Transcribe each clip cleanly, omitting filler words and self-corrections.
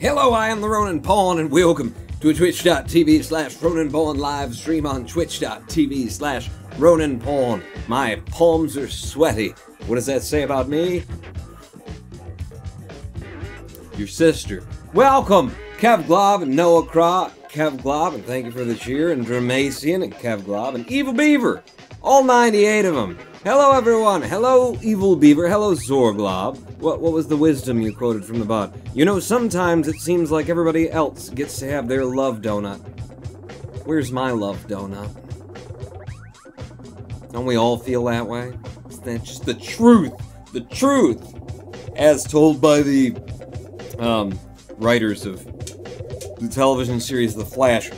Hello, I am the Ronin Pawn, and welcome to a twitch.tv/Ronin Pawn live stream on twitch.tv/Ronin Pawn. My palms are sweaty. What does that say about me? Your sister. Welcome, Kev Glob and Noah Craw. Kev Glob, and thank you for the cheer, and Dramacian and Kev Glob and Evil Beaver. All 98 of them. Hello, everyone. Hello, Evil Beaver. Hello, Zorglob. What was the wisdom you quoted from the bot? You know, sometimes it seems like everybody else gets to have their love donut. Where's my love donut? Don't we all feel that way? Isn't that just the truth? The truth! As told by the, writers of the television series The Flash.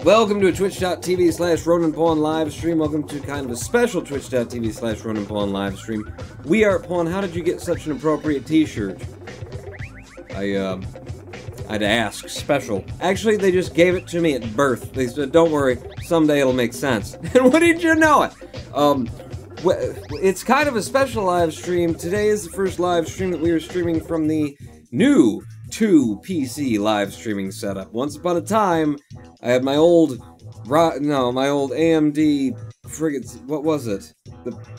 Welcome to a twitch.tv/Ronin Pawn live stream. Welcome to kind of a special twitch.tv/Ronin Pawn live stream. We are Pawn. How did you get such an appropriate t-shirt? I'd ask. Special. Actually, they just gave it to me at birth. They said, don't worry, someday it'll make sense. And what did you know it? It's kind of a special live stream. Today is the first live stream that we are streaming from the new 2 PC live streaming setup. Once upon a time, I had my old AMD frigates. What was it?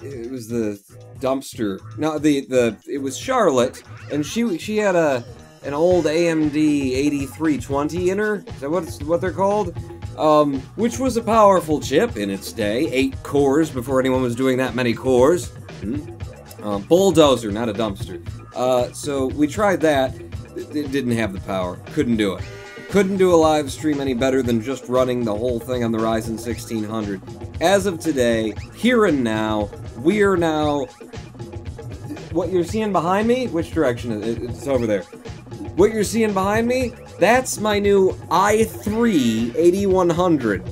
It was the dumpster. No, it was Charlotte, and she had an old AMD 8320 in her. Is that what they're called? Which was a powerful chip in its day. 8 cores before anyone was doing that many cores. Bulldozer, not a dumpster. So we tried that. It didn't have the power. Couldn't do it. Couldn't do a live stream any better than just running the whole thing on the Ryzen 1600. As of today, here and now, we are now... What you're seeing behind me? Which direction is it? It's over there. What you're seeing behind me? That's my new i3 8100.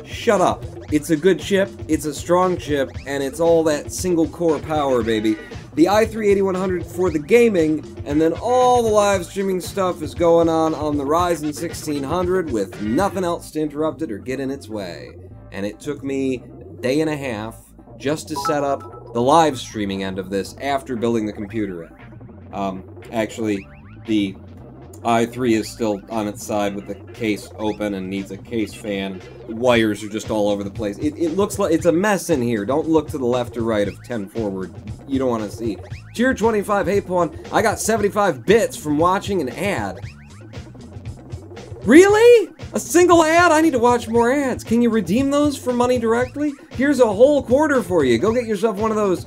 Shut up. It's a good chip, it's a strong chip, and it's all that single core power, baby. The i3 8100 for the gaming, and then all the live streaming stuff is going on the Ryzen 1600 with nothing else to interrupt it or get in its way. And it took me a day and a half just to set up the live streaming end of this after building the computer in. Actually, the i3 is still on its side with the case open and needs a case fan. The wires are just all over the place. It looks like it's a mess in here. Don't look to the left or right of 10 forward. You don't want to see. Tier 25, hey Pawn, I got 75 bits from watching an ad. Really? A single ad? I need to watch more ads. Can you redeem those for money directly? Here's a whole quarter for you. Go get yourself one of those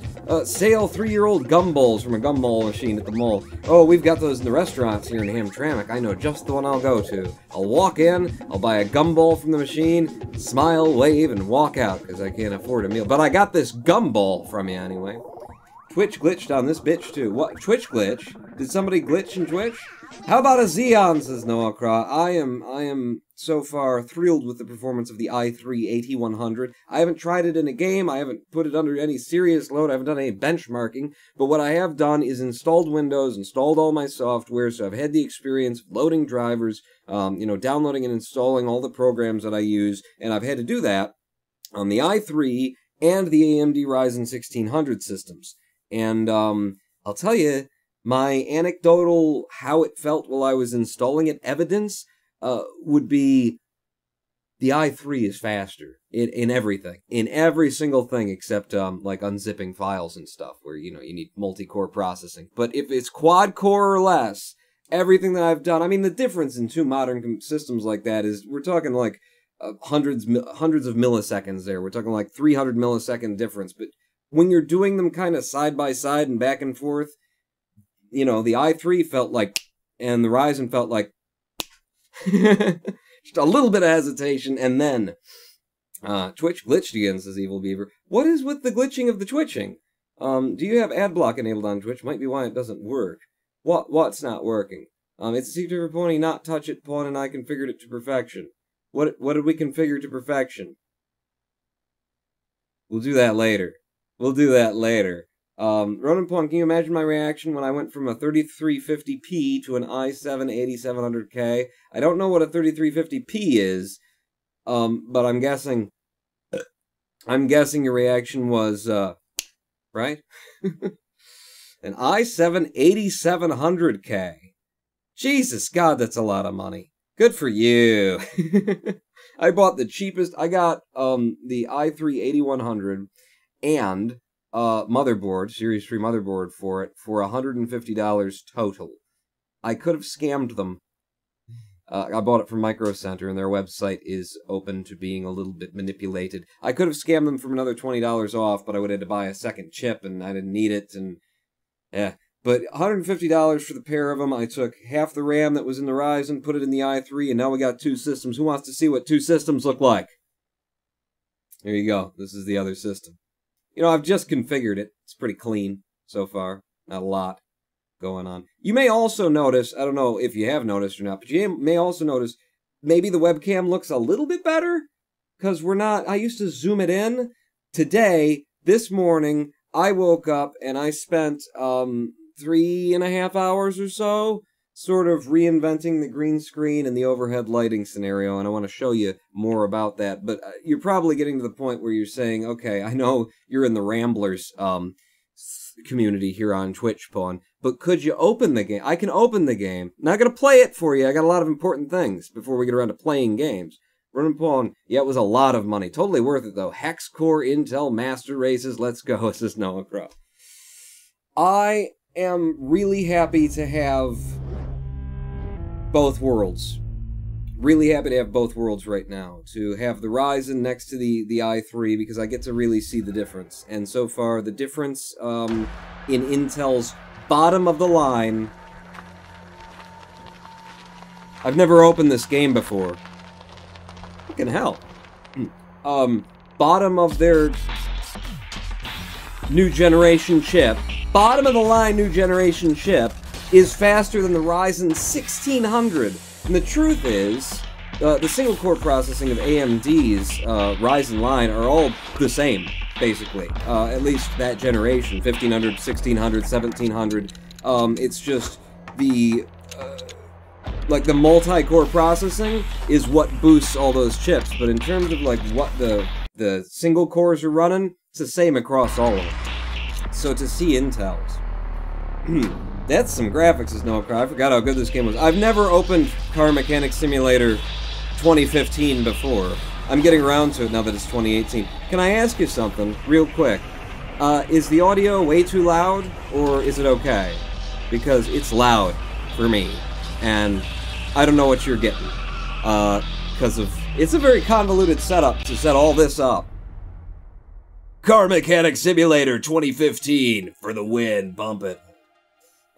sale 3-year-old gumballs from a gumball machine at the mall. Oh, we've got those in the restaurants here in Hamtramck. I know just the one I'll go to. I'll walk in, I'll buy a gumball from the machine, smile, wave, and walk out, because I can't afford a meal. But I got this gumball from you anyway. Twitch glitched on this bitch, too. What? Twitch glitch? Did somebody glitch in Twitch? How about a Xeon, says Noah Craw. I am so far thrilled with the performance of the i3 8100. I haven't tried it in a game, I haven't put it under any serious load, I haven't done any benchmarking, but what I have done is installed Windows, installed all my software, so I've had the experience of loading drivers, downloading and installing all the programs that I use, and I've had to do that on the i3 and the AMD Ryzen 1600 systems. And I'll tell you, my anecdotal how it felt while I was installing it evidence would be the i3 is faster in everything, in every single thing except like unzipping files and stuff where you need multi-core processing. But if it's quad-core or less, everything that I've done, I mean the difference in 2 modern systems like that is we're talking like hundreds of milliseconds there. We're talking like 300 millisecond difference. But when you're doing them kind of side by side and back and forth, the i3 felt like, and the Ryzen felt like, just a little bit of hesitation, and then, Twitch glitched again, says Evil Beaver. What is with the glitching of the twitching? Do you have ad block enabled on Twitch? Might be why it doesn't work. What's not working? It's a secret for Pony, not touch it, Pawn, and I configured it to perfection. What did we configure to perfection? We'll do that later. Ronin Pawn, can you imagine my reaction when I went from a 3350p to an i7 8700K? I don't know what a 3350p is, but I'm guessing your reaction was, right? An i7 8700K. Jesus, God, that's a lot of money. Good for you. I bought the cheapest. I got the i3 8100 and motherboard, Series 3 motherboard for it for $150 total. I could have scammed them. I bought it from Micro Center, and their website is open to being a little bit manipulated. I could have scammed them from another $20 off, but I would have had to buy a second chip, and I didn't need it, and yeah. But $150 for the pair of them. I took half the RAM that was in the Ryzen, put it in the i3, and now we got two systems. Who wants to see what two systems look like? There you go. This is the other system. You know, I've just configured it. It's pretty clean so far. Not a lot going on. You may also notice, I don't know if you have noticed or not, but you may also notice maybe the webcam looks a little bit better because I used to zoom it in. Today, this morning, I woke up and I spent 3.5 hours or so sort of reinventing the green screen and the overhead lighting scenario, and I want to show you more about that. But you're probably getting to the point where you're saying, okay, I know you're in the Ramblers community here on Twitch, Pawn, but could you open the game? I can open the game. Not going to play it for you. I got a lot of important things before we get around to playing games. Running Pawn, yeah, it was a lot of money. Totally worth it, though. Hex Core Intel Master Races, let's go, says Noah Crow. I am really happy to have both worlds. Really happy to have both worlds right now. To have the Ryzen next to the i3, because I get to really see the difference. And so far, the difference in Intel's bottom of the line... I've never opened this game before. Fucking hell. Bottom of their new generation chip, bottom of the line new generation chip, is faster than the Ryzen 1600. And the truth is, the single-core processing of AMD's Ryzen line are all the same, basically. At least that generation, 1500, 1600, 1700. It's just the... like, the multi-core processing is what boosts all those chips. But in terms of, like, what the single cores are running, it's the same across all of them. So to see Intel's... That's some graphics, is no cry. I forgot how good this game was. I've never opened Car Mechanic Simulator 2015 before. I'm getting around to it now that it's 2018. Can I ask you something, real quick? Is the audio way too loud, or is it okay? Because it's loud for me, and I don't know what you're getting. Because it's a very convoluted setup to set all this up. Car Mechanic Simulator 2015 for the win. Bump it.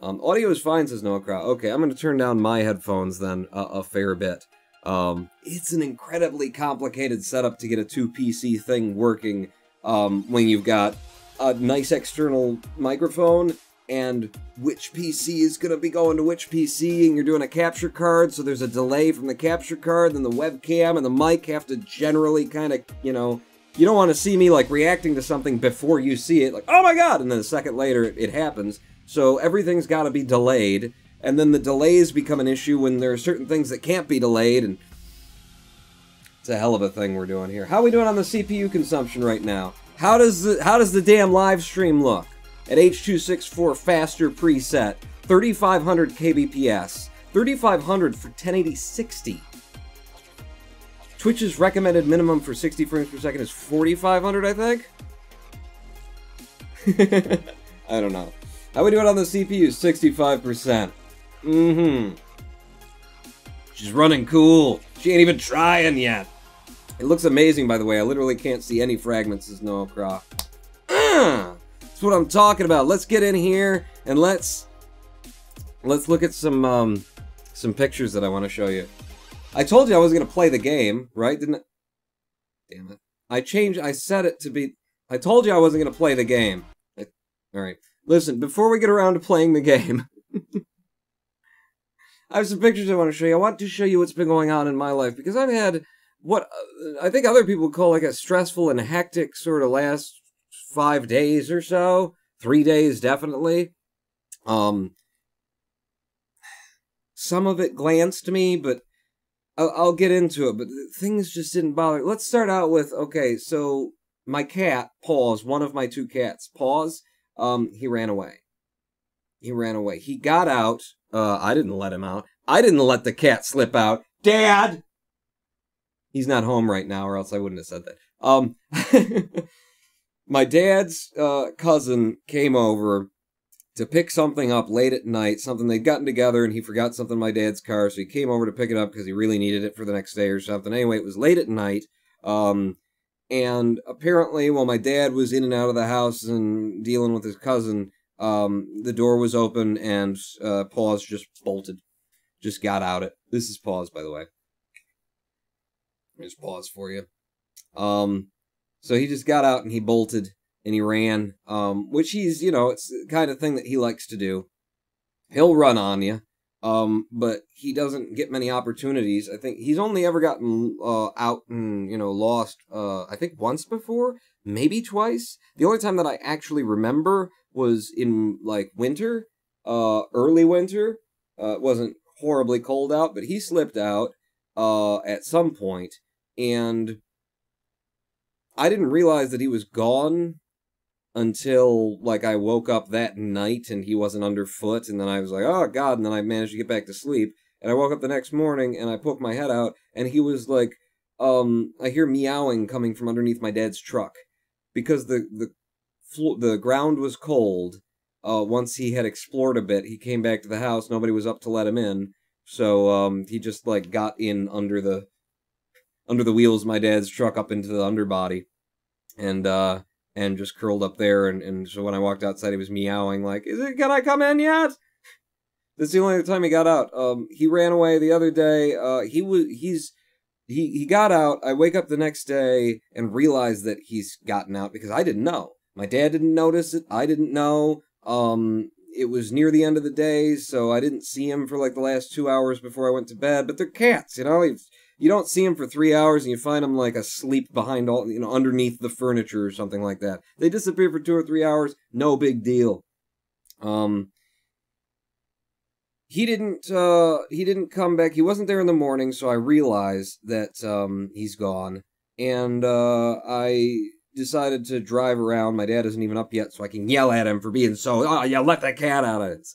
Audio is fine, says Noah Crow. Okay, I'm going to turn down my headphones then a fair bit. It's an incredibly complicated setup to get a 2-PC thing working when you've got a nice external microphone and which PC is going to be going to which PC, and you're doing a capture card, so there's a delay from the capture card, then the webcam and the mic have to generally kind of, you know, you don't want to see me, like, reacting to something before you see it, like, oh my god, and then a second later it happens. So everything's got to be delayed, and then the delays become an issue when there are certain things that can't be delayed, and it's a hell of a thing we're doing here. How are we doing on the CPU consumption right now? How does the damn live stream look? At H.264 faster preset, 3500 kbps, 3500 for 1080-60. Twitch's recommended minimum for 60 frames per second is 4500, I think? I don't know. How we doing on the CPU? 65%. She's running cool. She ain't even trying yet. It looks amazing, by the way. I literally can't see any fragments, says Noah Crow. That's what I'm talking about. Let's get in here and let's look at some pictures that I want to show you. I told you I was gonna play the game, right? Didn't I? Damn it. I set it to be... I told you I wasn't gonna play the game. Alright. Listen, before we get around to playing the game, I have some pictures I want to show you. I want to show you what's been going on in my life, because I've had what I think other people call like a stressful and hectic sort of last 5 days or so. 3 days, definitely. Some of it glanced me, but I'll get into it, but things just didn't bother. Let's start out with, okay, so my cat, Paws, one of my 2 cats, Paws, he ran away. He ran away. He got out. I didn't let him out. I didn't let the cat slip out. Dad! He's not home right now, or else I wouldn't have said that. My dad's cousin came over to pick something up late at night, something they'd gotten together, and he forgot something in my dad's car, so he came over to pick it up because he really needed it for the next day or something. Anyway, it was late at night, and apparently while my dad was in and out of the house and dealing with his cousin, the door was open, and Paws just bolted. Just got out it. This is Paws, by the way. There's Paws for you. So he just got out and he bolted and he ran, which he's, it's the kind of thing that he likes to do. He'll run on you, but he doesn't get many opportunities. I think he's only ever gotten out and, lost, I think once before, maybe twice. The only time that I actually remember was in, winter, early winter. It wasn't horribly cold out, but he slipped out at some point, and I didn't realize that he was gone until, I woke up that night and he wasn't underfoot, and then I was like, oh, God, and then I managed to get back to sleep, and I woke up the next morning, and I poked my head out, and he was I hear meowing coming from underneath my dad's truck, because the ground was cold. Once he had explored a bit, he came back to the house, nobody was up to let him in, so, he just, got in under the wheels of my dad's truck up into the underbody, and just curled up there, and so when I walked outside, he was meowing, can I come in yet? That's the only other time he got out. He ran away the other day, he got out, I wake up the next day, and realize that he's gotten out, because I didn't know. My dad didn't notice it, I didn't know, it was near the end of the day, so I didn't see him for, the last 2 hours before I went to bed, but they're cats, You don't see him for 3 hours, and you find him, asleep behind underneath the furniture or something like that. They disappear for 2 or 3 hours, no big deal. He didn't come back. He wasn't there in the morning, so I realized that, he's gone. And, I decided to drive around. My dad isn't even up yet, so I can yell at him for being you let the cat out of it.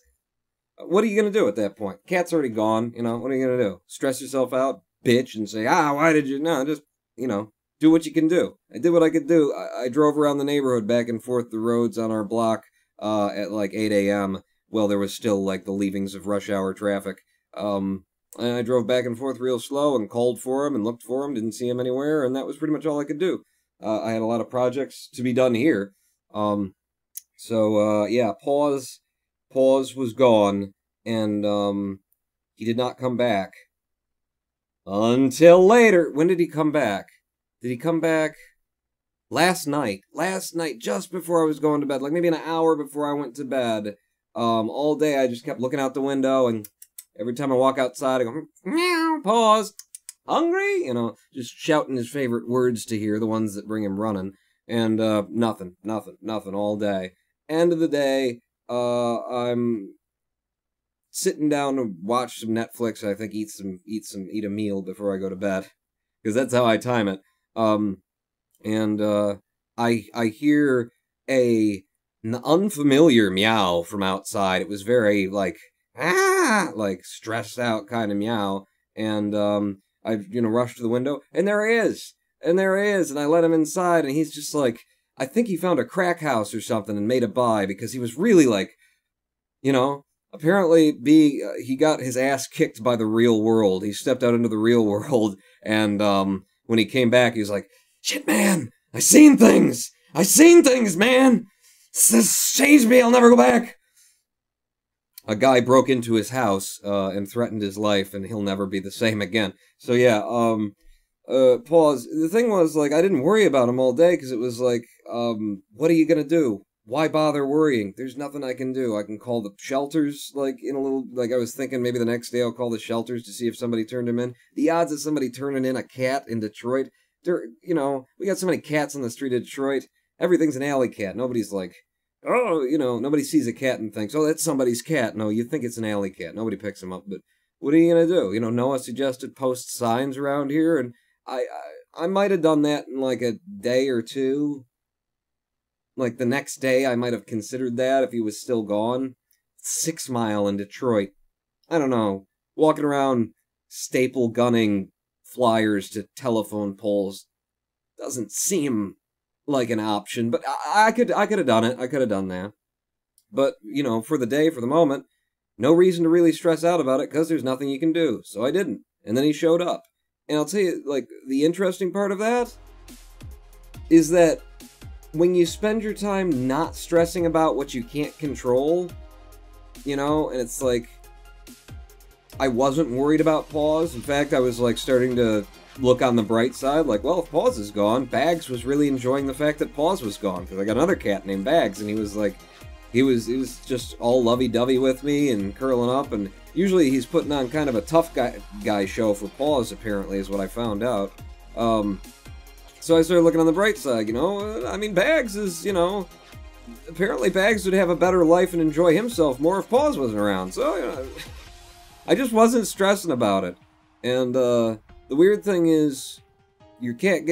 What are you gonna do at that point? Cat's already gone, what are you gonna do? Stress yourself out? Bitch and say, why did you? No, just, do what you can do. I did what I could do. I drove around the neighborhood back and forth the roads on our block at 8 a.m. Well, there was still the leavings of rush hour traffic. And I drove back and forth real slow and called for him and looked for him, didn't see him anywhere, and that was pretty much all I could do. I had a lot of projects to be done here. Yeah, Paws was gone, and he did not come back. Until later. When did he come back? Did he come back last night? Last night, just before I was going to bed, maybe an hour before I went to bed. All day I just kept looking out the window, and every time I walk outside, I go, meow, Paws, hungry? Just shouting his favorite words to hear, the ones that bring him running. And, nothing all day. End of the day, I'm sitting down to watch some Netflix. I think eat a meal before I go to bed, because that's how I time it. I hear an unfamiliar meow from outside. It was very stressed out kind of meow, and I rushed to the window, and there he is, and I let him inside, and he's just I think he found a crack house or something and made a buy, because he was really apparently, he got his ass kicked by the real world. He stepped out into the real world, and when he came back, he was like, shit, man, I seen things, man! This changed me, I'll never go back! A guy broke into his house, and threatened his life, and he'll never be the same again. So yeah, Pause. The thing was, I didn't worry about him all day, because it was what are you gonna do? Why bother worrying? There's nothing I can do. I can call the shelters, in a little, I was thinking maybe the next day I'll call the shelters to see if somebody turned him in. The odds of somebody turning in a cat in Detroit, we got so many cats on the street of Detroit. Everything's an alley cat. Nobody's nobody sees a cat and thinks, oh, that's somebody's cat. No, you think it's an alley cat. Nobody picks them up, but what are you gonna do? Noah suggested post signs around here, and I might have done that in, a day or two. The next day, I might have considered that if he was still gone. 6 Mile in Detroit. I don't know, walking around staple gunning flyers to telephone poles doesn't seem like an option, but I could have done it. I could have done that. But, for the day, for the moment, no reason to really stress out about it because there's nothing you can do. So I didn't. And then he showed up. And I'll tell you, like, the interesting part of that is that when you spend your time not stressing about what you can't control, and it's like, I wasn't worried about Paws. In fact, I was, like, starting to look on the bright side, like, well, if Paws is gone, Bags was really enjoying the fact that Paws was gone, because I got another cat named Bags, and he was, like, he was just all lovey-dovey with me and curling up, and usually he's putting on kind of a tough guy show for Paws, apparently, is what I found out. So I started looking on the bright side, I mean, Bags is, apparently Bags would have a better life and enjoy himself more if Paws wasn't around, so, I just wasn't stressing about it. And, the weird thing is, your cat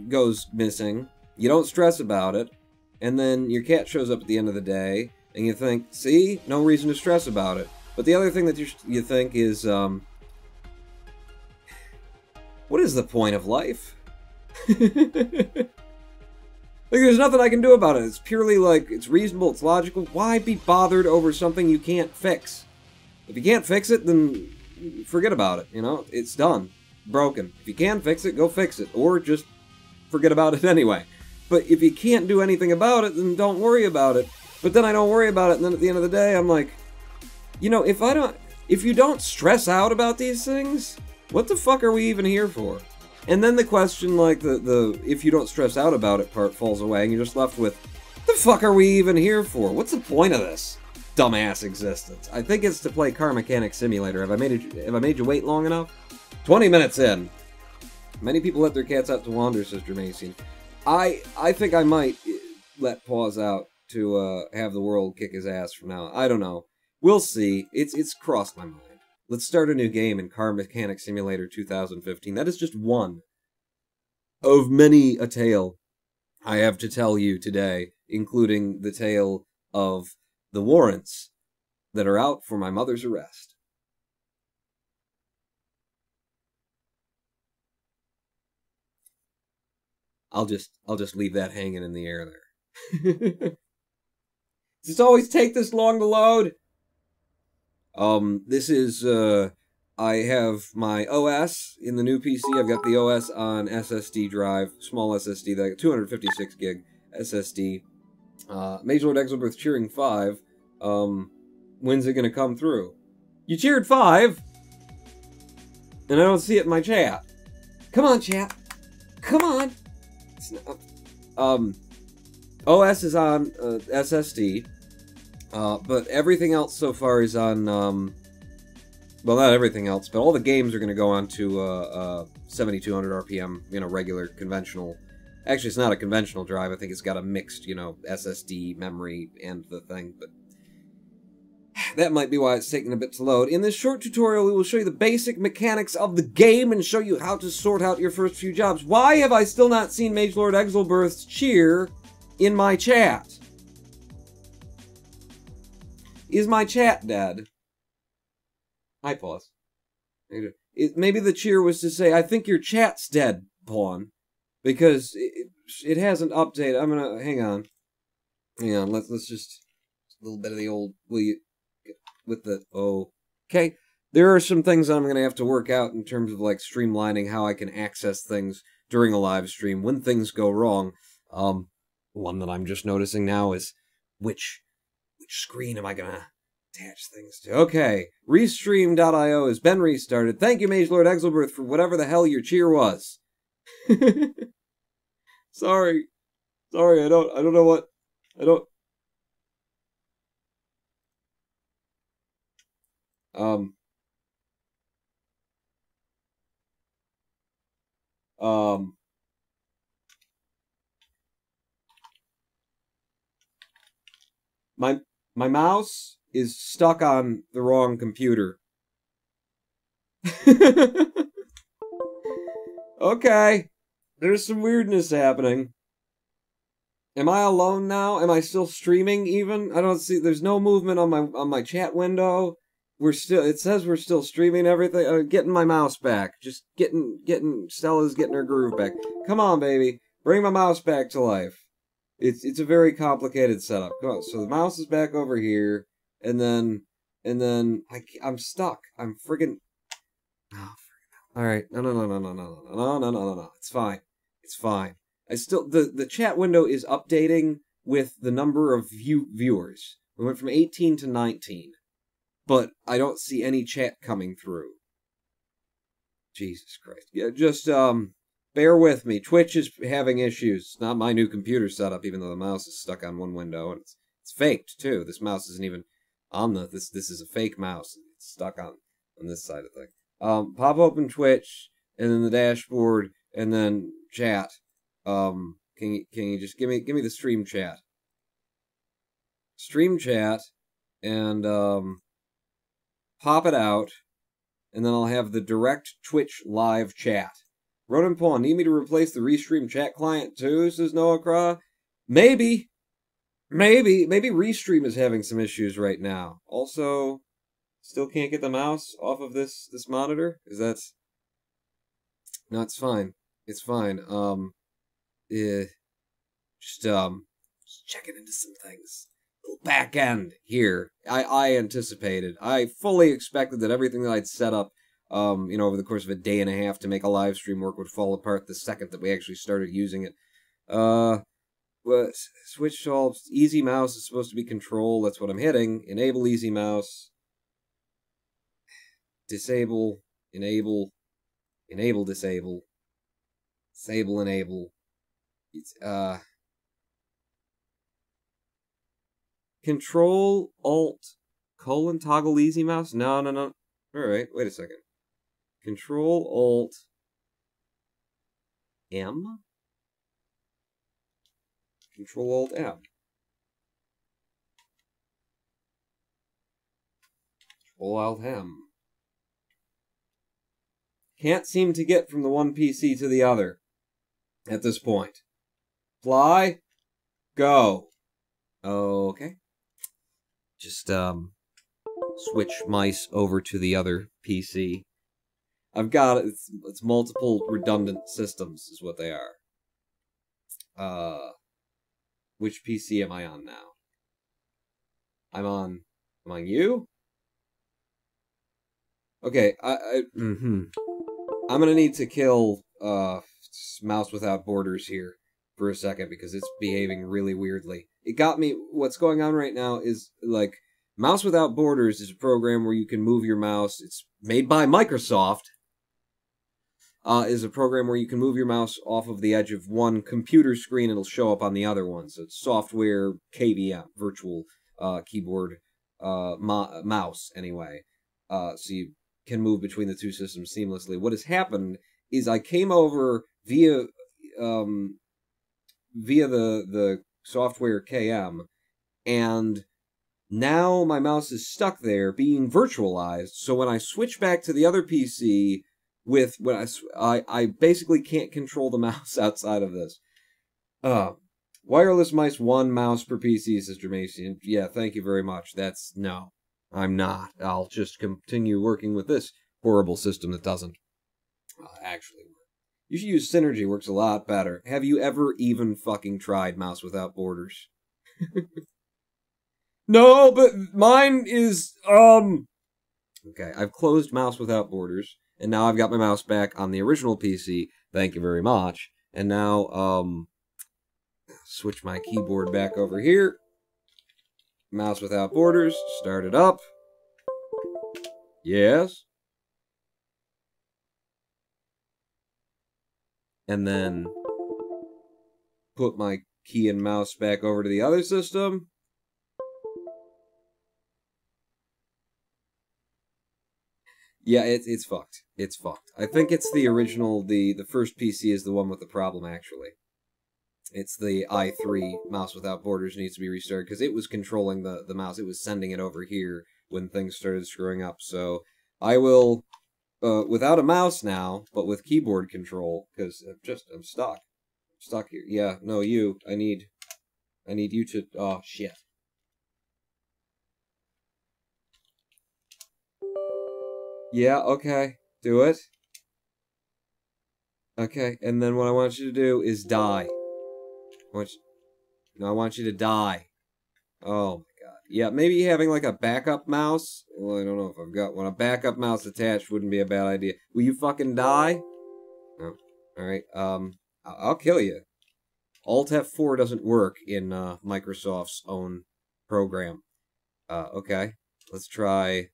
goes missing, you don't stress about it, and then your cat shows up at the end of the day, and you think, see, no reason to stress about it. But the other thing that you think is, what is the point of life? Like, there's nothing I can do about it. It's purely like, it's reasonable, it's logical. Why be bothered over something you can't fix? If you can't fix it, then forget about it, It's done. Broken. If you can fix it, go fix it. Or just forget about it anyway. But if you can't do anything about it, then don't worry about it. But then I don't worry about it, and then at the end of the day, I'm like, if you don't stress out about these things, what the fuck are we even here for? And then the question, like, the if you don't stress out about it part falls away, and you're just left with, what the fuck are we even here for? What's the point of this dumbass existence? I think it's to play Car Mechanic Simulator. Have I made you wait long enough? 20 minutes in. Many people let their cats out to wander, says Jermaine. I think I might let Paws out to have the world kick his ass from now. I don't know. We'll see. It's crossed my mind. Let's start a new game in Car Mechanic Simulator 2015. That is just one of many a tale I have to tell you today, including the tale of the warrants that are out for my mother's arrest. I'll just leave that hanging in the air there. Does it always take this long to load? This is, I have my OS in the new PC. I've got the OS on SSD drive, small SSD, that 256 gig SSD. Major Lord Exelbirth cheering 5. When's it gonna come through? You cheered 5! And I don't see it in my chat. Come on, chat. Come on! OS is on SSD, but everything else so far is on, well, not everything else, but all the games are going to go on to 7200 RPM, regular, conventional. Actually, it's not a conventional drive. I think it's got a mixed, SSD memory and the thing, but that might be why it's taking a bit to load. In this short tutorial, we will show you the basic mechanics of the game and show you how to sort out your first few jobs. Why have I still not seen Mage Lord Exelbirth's cheer in my chat? Is my chat dead? I pause. Maybe the cheer was to say, I think your chat's dead, Pawn. Because it hasn't updated. I'm gonna... Hang on. Let's just... A little bit of the old... Will you... With the... Oh. Okay. There are some things I'm going to have to work out in terms of, like, streamlining how I can access things during a live stream when things go wrong. One that I'm just noticing now is which screen am I going to attach things to? Okay. Restream.io has been restarted. Thank you, Mage Lord Exelbirth, for whatever the hell your cheer was. Sorry. I don't know what... I don't... My mouse is stuck on the wrong computer. Okay. There's some weirdness happening. Am I alone now? Am I still streaming even? I don't see, there's no movement on my chat window. We're still, it says we're still streaming everything. Getting my mouse back. Just Stella's getting her groove back. Come on, baby. Bring my mouse back to life. It's a very complicated setup. Come on. So the mouse is back over here, and then I'm stuck. I'm friggin'. Oh, all right. No. It's fine. It's fine. I still the chat window is updating with the number of viewers. We went from 18 to 19, but I don't see any chat coming through. Jesus Christ. Yeah, just bear with me. Twitch is having issues. It's not my new computer setup, even though the mouse is stuck on one window, and it's faked too. This mouse isn't even on the this is a fake mouse. It's stuck on this side of the thing. Pop open Twitch and then the dashboard and then chat. Can you just give me the stream chat? Stream chat and pop it out, and then I'll have the direct Twitch live chat. Ronan Pawn, need me to replace the Restream chat client too, says Noah Craw. Maybe Restream is having some issues right now. Also, still can't get the mouse off of this monitor? No, it's fine. It's fine. Just checking into some things. Little back end here. I anticipated. I fully expected that everything that I'd set up, over the course of a day and a half to make a live stream work would fall apart the second that we actually started using it. But switch to all easy mouse is supposed to be control. That's what I'm hitting. Enable easy mouse. Disable. Enable. Enable. Disable. Disable. Enable. It's Control Alt toggle easy mouse. No. All right. Wait a second. Control Alt M. Control Alt M. Control Alt M. Can't seem to get from the one PC to the other at this point. Fly. Go. Okay. Just switch mice over to the other PC. I've got it's multiple redundant systems is what they are. Which PC am I on now? I'm on you? Okay, I'm gonna need to kill Mouse Without Borders here for a second because it's behaving really weirdly. It got me. What's going on right now is like Mouse Without Borders is a program where you can move your mouse. It's made by Microsoft. Is a program where you can move your mouse off of the edge of one computer screen. It'll show up on the other one. So it's software KVM, virtual keyboard mouse anyway. So you can move between the two systems seamlessly. What has happened is I came over via the software KM, and now my mouse is stuck there being virtualized. So when I switch back to the other PC, I basically can't control the mouse outside of this. Wireless mice, one mouse per PC, says Jermacian. Yeah, thank you very much. No, I'm not. I'll just continue working with this horrible system that doesn't actually work. You should use Synergy, works a lot better. Have you ever even fucking tried Mouse Without Borders? No, but mine is, Okay, I've closed Mouse Without Borders, and now I've got my mouse back on the original PC. Thank you very much. And now, switch my keyboard back over here. Mouse Without Borders, start it up. Yes. And then put my key and mouse back over to the other system. Yeah, it's fucked. It's fucked. I think it's the original, the first PC is the one with the problem, actually. It's the i3 Mouse Without Borders needs to be restarted, because it was controlling the mouse. It was sending it over here when things started screwing up. So I will, without a mouse now, but with keyboard control, because I'm stuck. I'm stuck here. Yeah, no, I need I need you to... Oh, shit. Yeah, okay. Do it. Okay, and then what I want you to do is die. I want you to die. Oh my god. Yeah, maybe having like a backup mouse. Well, I don't know if I've got one. A backup mouse attached wouldn't be a bad idea. Will you fucking die? No. Alright, I'll kill you. Alt F4 doesn't work in Microsoft's own program. Okay. Let's try,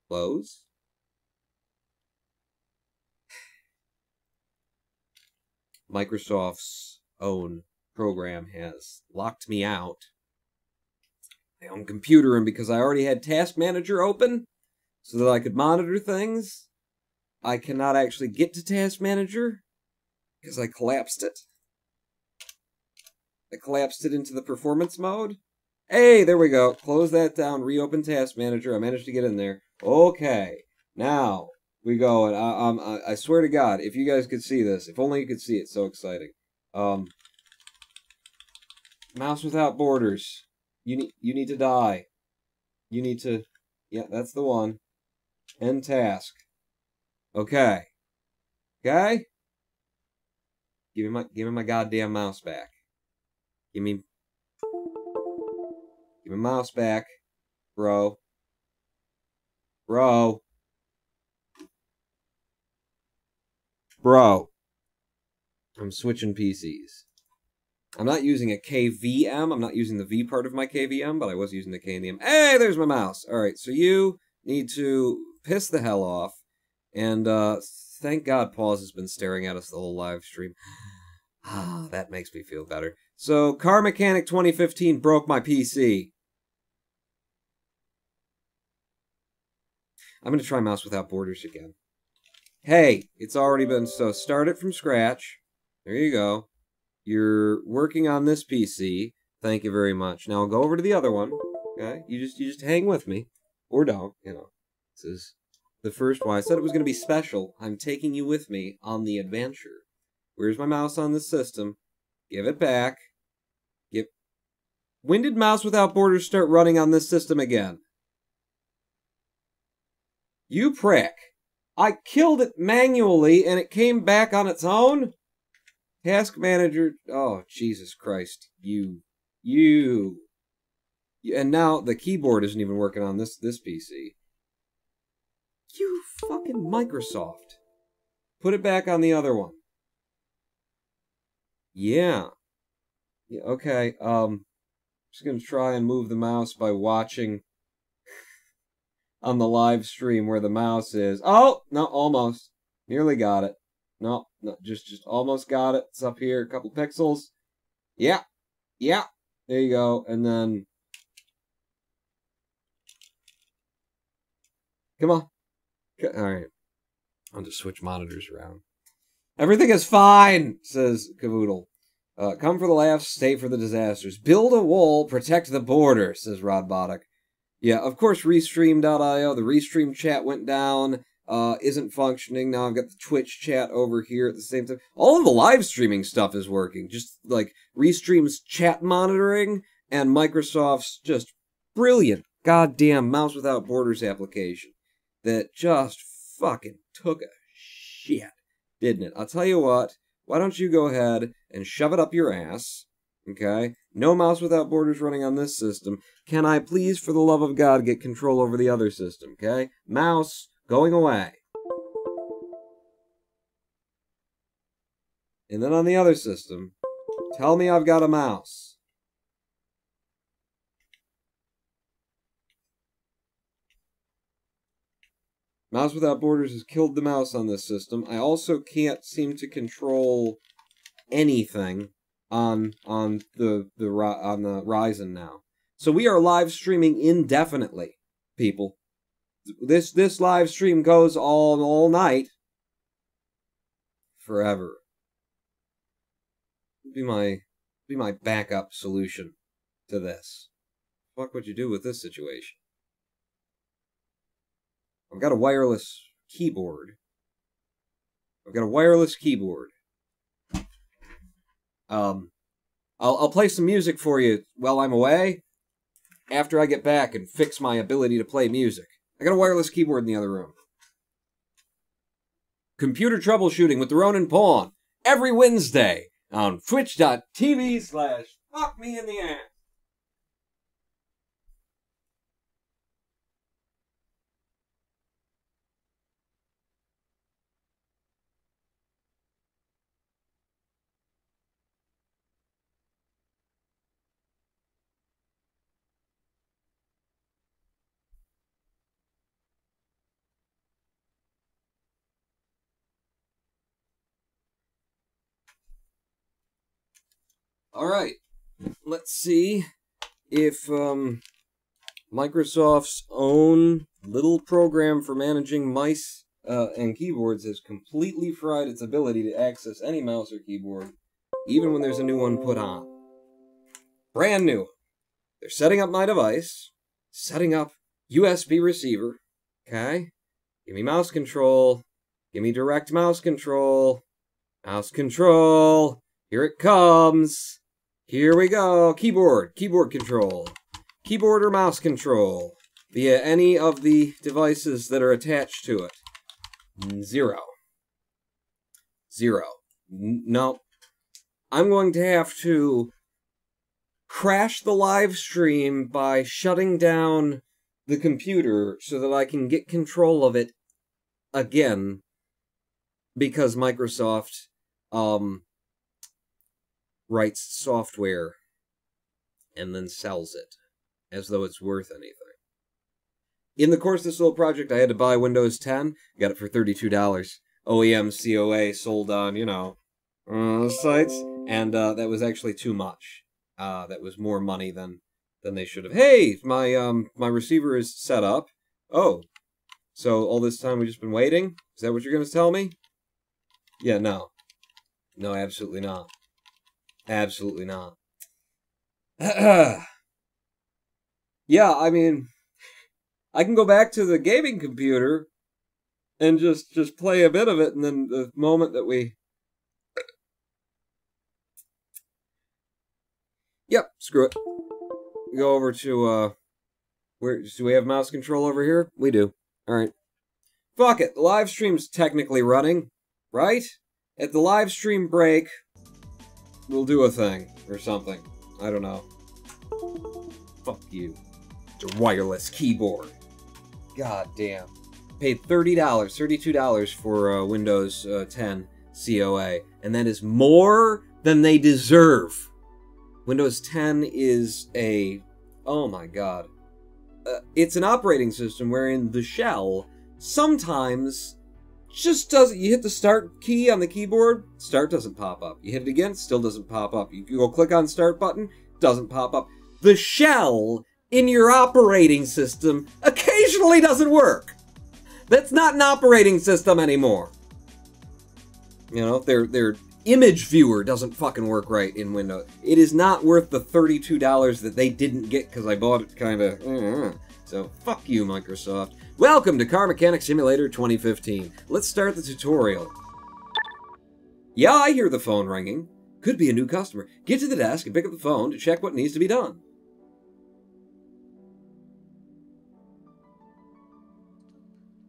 close. Microsoft's own program has locked me out. My own computer, and because I already had Task Manager open so that I could monitor things, I cannot actually get to Task Manager because I collapsed it. I collapsed it into the performance mode. Hey, there we go. Close that down, reopen Task Manager. I managed to get in there. Okay, now we go, and I swear to God, if you guys could see this, if only you could see it, so exciting. Mouse without borders. You need to die. You need to... Yeah, that's the one. End task. Okay. Okay? Give me my goddamn mouse back. Give me mouse back, bro. Bro. I'm switching PCs. I'm not using a KVM. I'm not using the V part of my KVM, but I was using the K and the M. Hey, there's my mouse. All right, so you need to piss the hell off. And thank God Pause has been staring at us the whole live stream. Ah, that makes me feel better. So, Car Mechanic 2015 broke my PC. I'm going to try Mouse Without Borders again. Hey, it's already been... So, start it from scratch. There you go. You're working on this PC. Thank you very much. Now I'll go over to the other one. Okay? You just hang with me. Or don't, you know. This is the first one. I said it was going to be special. I'm taking you with me on the adventure. Where's my mouse on this system? Give it back. When did Mouse Without Borders start running on this system again? You prick. I killed it manually and it came back on its own? Task Manager... Oh, Jesus Christ. You. And now the keyboard isn't even working on this PC. You fucking Microsoft. Put it back on the other one. Yeah. Okay, just gonna try and move the mouse by watching on the live stream where the mouse is. Oh! No, almost. Nearly got it. No, just almost got it. It's up here, a couple pixels. Yeah. There you go. And then... Come on. Alright. I'll just switch monitors around. Everything is fine, says Cavoodle. Come for the laughs, stay for the disasters. Build a wall, protect the border, says Rodbotic. Yeah, of course, Restream.io, the Restream chat went down, isn't functioning. Now I've got the Twitch chat over here at the same time. All of the live streaming stuff is working. Just, like, Restream's chat monitoring and Microsoft's just brilliant goddamn Mouse Without Borders application that just fucking took a shit, didn't it? I'll tell you what. Why don't you go ahead and shove it up your ass, okay? No Mouse Without Borders running on this system. Can I please, for the love of God, get control over the other system, okay? Mouse, going away. And then on the other system, tell me I've got a mouse. Mouse Without Borders has killed the mouse on this system. I also can't seem to control anything on the Ryzen now. So we are live streaming indefinitely, people. This live stream goes all night, forever. Be my backup solution to this. What would you do with this situation? I've got a wireless keyboard. I'll play some music for you while I'm away, after I get back and fix my ability to play music. I got a wireless keyboard in the other room. Computer troubleshooting with the Ronin Pawn every Wednesday on twitch.tv/fuckmeintheass. Alright, let's see if Microsoft's own little program for managing mice and keyboards has completely fried its ability to access any mouse or keyboard, even when there's a new one put on. Brand new. They're setting up my device, setting up USB receiver, okay? Give me mouse control, give me direct mouse control, here it comes. Here we go. Keyboard control. Keyboard or mouse control via any of the devices that are attached to it. Zero. No. I'm going to have to crash the live stream by shutting down the computer so that I can get control of it again, because Microsoft writes software and then sells it as though it's worth anything. In the course of this little project, I had to buy Windows 10. Got it for $32. OEM COA sold on, sites. And that was actually too much. That was more money than they should have. Hey, my receiver is set up. Oh, so all this time we've just been waiting? Is that what you're going to tell me? Yeah, no. No, absolutely not. Absolutely not. Yeah, I mean, I can go back to the gaming computer and just play a bit of it, and then the moment that we... Yep, screw it. Go over to, where, do we have mouse control over here? We do. Alright. Fuck it, the live stream's technically running, right? At the live stream break, we'll do a thing, or something. I don't know. Fuck you. It's a wireless keyboard. God damn. Paid $30, $32 for Windows 10 COA, and that is more than they deserve. Windows 10 is a... oh my god. It's an operating system wherein the shell sometimes just doesn't... You hit the start key on the keyboard, start doesn't pop up. You hit it again, still doesn't pop up. You go click on start button, doesn't pop up. The shell in your operating system occasionally doesn't work. That's not an operating system anymore. You know, their image viewer doesn't fucking work right in Windows. It is not worth the $32 that they didn't get because I bought it kind of... So, fuck you, Microsoft. Welcome to Car Mechanic Simulator 2015. Let's start the tutorial. Yeah, I hear the phone ringing. Could be a new customer. Get to the desk and pick up the phone to check what needs to be done.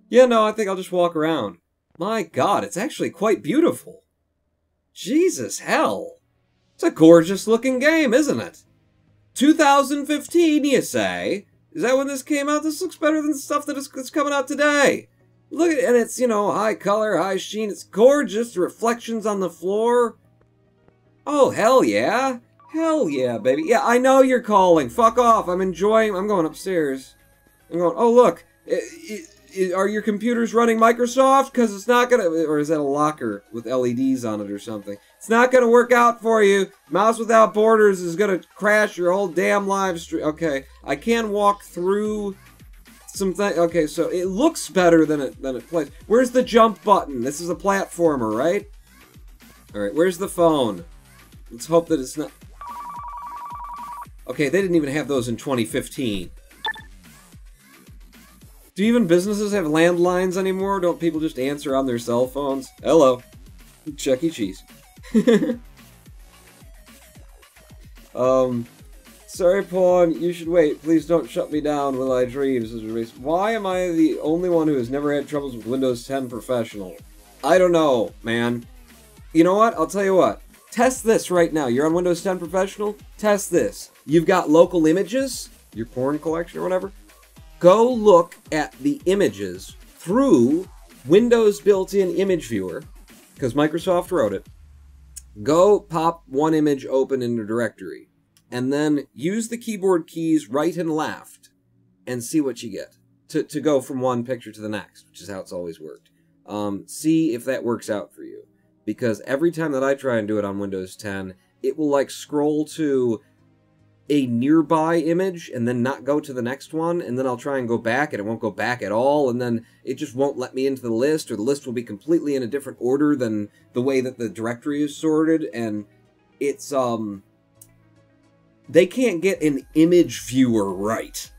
Yeah, no, I think I'll just walk around. My god, it's actually quite beautiful. Jesus hell. It's a gorgeous looking game, isn't it? 2015, you say? Is that when this came out? This looks better than the stuff that's coming out today. Look at it, and it's, you know, high color, high sheen. It's gorgeous. The reflections on the floor. Oh, hell yeah. Hell yeah, baby. Yeah, I know you're calling. Fuck off. I'm enjoying... I'm going upstairs. I'm going... Oh, look. Are your computers running Microsoft? Because it's not going to... Or is that a locker with LEDs on it or something? It's not going to work out for you. Mouse without borders is going to crash your whole damn live stream. Okay, I can walk through some things. Okay, so it looks better than it plays. Where's the jump button? This is a platformer, right? Alright, where's the phone? Let's hope that it's not... Okay, they didn't even have those in 2015. Do even businesses have landlines anymore? Don't people just answer on their cell phones? Hello. Chuck E. Cheese. Sorry, Pawn, you should wait. Please don't shut me down while I dream. Why am I the only one who has never had troubles with Windows 10 Professional? I don't know, man. You know what? I'll tell you what. Test this right now. You're on Windows 10 Professional? Test this. You've got local images, your porn collection or whatever. Go look at the images through Windows built-in image viewer, because Microsoft wrote it. Go pop one image open in the directory, and then use the keyboard keys right and left, and see what you get. To go from one picture to the next, which is how it's always worked. See if that works out for you. Because every time that I try and do it on Windows 10, it will like scroll to a nearby image and then not go to the next one, and then I'll try and go back and it won't go back at all, and then it just won't let me into the list, or the list will be completely in a different order than the way that the directory is sorted, and it's, they can't get an image viewer right.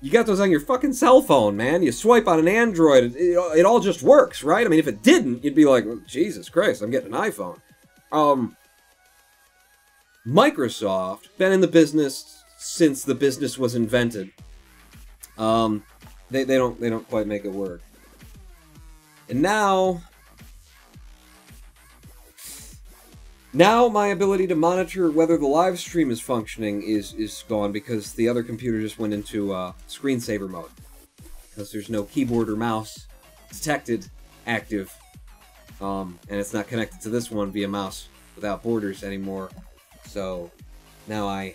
You got those on your fucking cell phone, man. You swipe on an Android, it all just works, right? I mean, if it didn't, you'd be like, well, Jesus Christ, I'm getting an iPhone. Microsoft, been in the business since the business was invented. They don't quite make it work. And now my ability to monitor whether the live stream is functioning is gone, because the other computer just went into screensaver mode. Because there's no keyboard or mouse detected active. And it's not connected to this one via mouse without borders anymore. So now I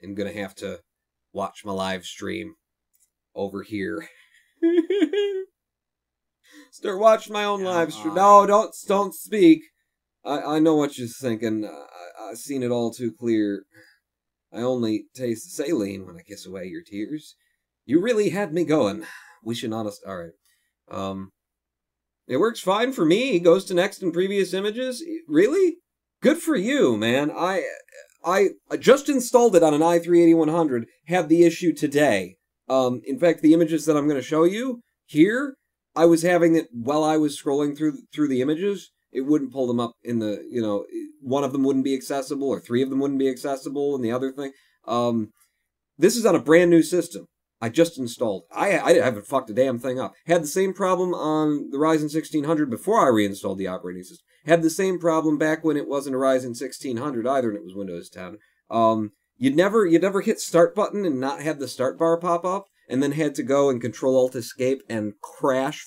am gonna have to watch my live stream over here. Start watching my own live stream. No, don't speak. I know what you're thinking. I've seen it all too clear. I only taste the saline when I kiss away your tears. You really had me going. Wishing honest. All right. It works fine for me. Goes to next and previous images. Really? Good for you, man. I just installed it on an i3-8100. Had the issue today. In fact, the images that I'm going to show you here, I was having it while I was scrolling through the images. It wouldn't pull them up in the, you know, one of them wouldn't be accessible, or three of them wouldn't be accessible, and the other thing. This is on a brand new system. I just installed. I haven't fucked a damn thing up. Had the same problem on the Ryzen 1600 before I reinstalled the operating system. Had the same problem back when it wasn't a Ryzen 1600 either, and it was Windows 10. You'd never hit start button and not have the start bar pop up, and then had to go and Control-Alt-Escape and crash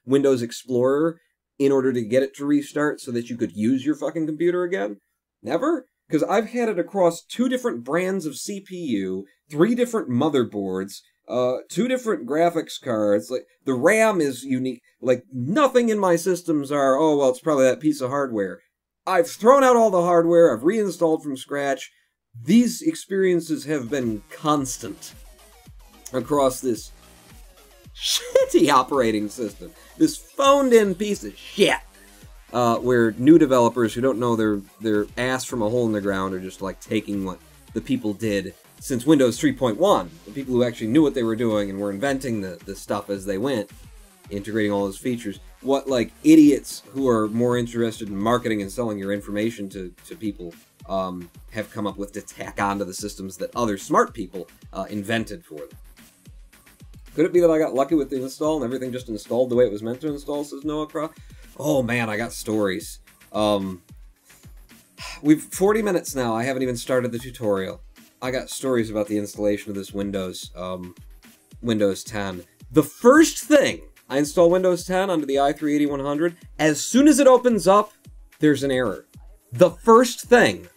Windows Explorer in order to get it to restart so that you could use your fucking computer again? Never? Because I've had it across 2 different brands of CPU, 3 different motherboards, 2 different graphics cards. Like, the RAM is unique. Like, nothing in my systems are, oh, well, it's probably that piece of hardware. I've thrown out all the hardware, I've reinstalled from scratch. These experiences have been constant across this shitty operating system. This phoned-in piece of shit. Where new developers who don't know their ass from a hole in the ground are just like taking what the people did since Windows 3.1. The people who actually knew what they were doing and were inventing the stuff as they went, integrating all those features. What, like, idiots who are more interested in marketing and selling your information to people have come up with to tack onto the systems that other smart people invented for them. Could it be that I got lucky with the install and everything just installed the way it was meant to install, says Noah Croft? Oh man, I got stories. We've 40 minutes now. I haven't even started the tutorial. I got stories about the installation of this Windows 10. The first thing I install Windows 10 onto the i3-8100, as soon as it opens up, there's an error. The first thing,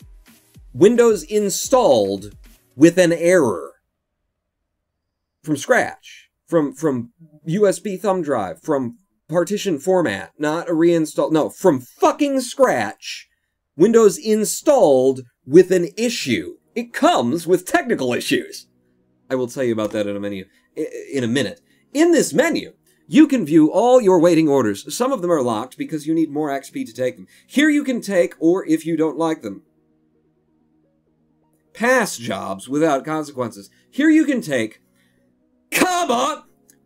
Windows installed with an error. From scratch. From USB thumb drive. From partition format, not a reinstall. No, from fucking scratch, Windows installed with an issue. It comes with technical issues. I will tell you about that in a minute. In this menu, you can view all your waiting orders. Some of them are locked because you need more XP to take them. Here you can take, or if you don't like them, pass jobs without consequences. Here you can take,